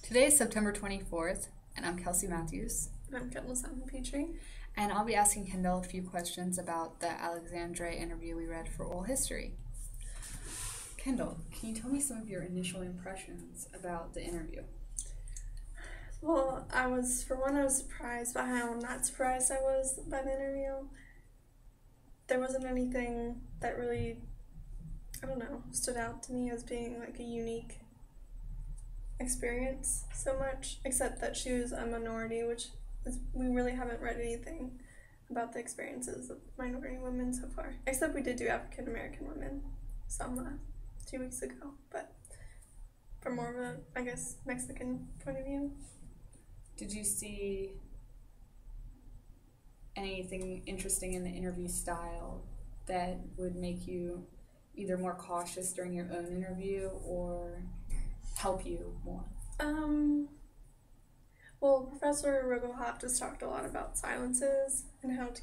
Today is September 24th, and I'm Kelsey Matthews. And I'm Kendall-Alexandre. And I'll be asking Kendall a few questions about the Alexandre interview we read for oral history. Kendall, can you tell me some of your initial impressions about the interview? Well, I was surprised by how not surprised I was by the interview. There wasn't anything that really, stood out to me as being like a unique experience so much, except that she was a minority, we really haven't read anything about the experiences of minority women so far, except we did do African American women some 2 weeks ago, but from more of a, Mexican point of view. Did you see anything interesting in the interview style that would make you either more cautious during your own interview or help you more? Well, Professor Rogohop just talked a lot about silences and how to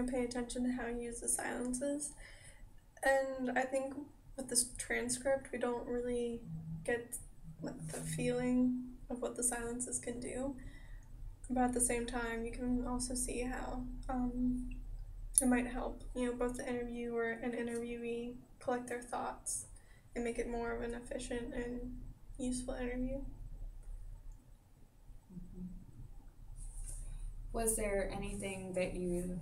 pay attention to how you use the silences. And I think with this transcript, we don't really get the feeling of what the silences can do. But at the same time, you can also see how it might help, both the interviewer and interviewee collect their thoughts and make it more of an efficient and useful interview. Was there anything that you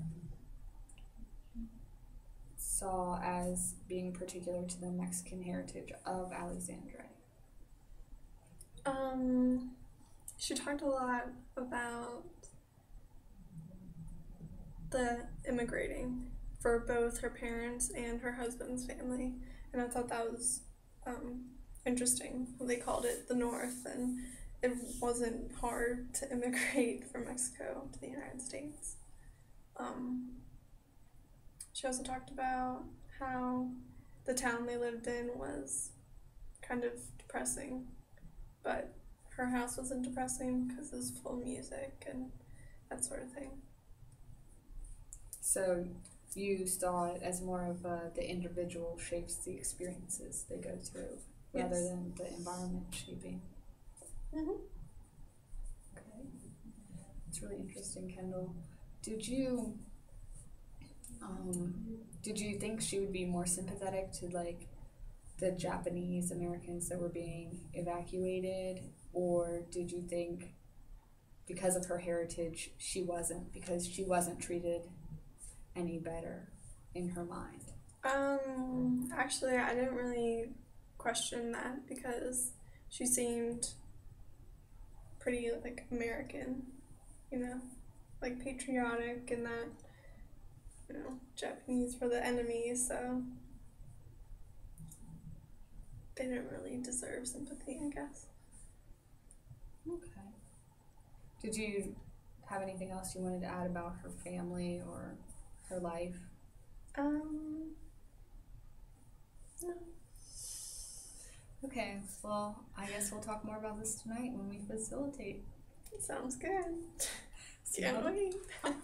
saw as being particular to the Mexican heritage of Alexandre? She talked a lot about the immigrating for both her parents and her husband's family, and I thought that was interesting. They called it the North, and it wasn't hard to immigrate from Mexico to the United States. She also talked about how the town they lived in was kind of depressing, but her house wasn't depressing because it was full of music and that sort of thing. So you saw it as more of the individual shapes the experiences they go through rather Yes. than the environment shaping. Mm-hmm. Okay. It's really interesting, Kendall. Did you think she would be more sympathetic to like the Japanese Americans that were being evacuated, or did you think because of her heritage she wasn't treated any better in her mind? Actually, I didn't really question that because she seemed pretty American, like patriotic, and that Japanese were the enemy, so they didn't really deserve sympathy, I guess. Okay. Did you have anything else you wanted to add about her family or her life? No. Okay, well, I guess we'll talk more about this tonight when we facilitate. Sounds good. See Can't you. wait.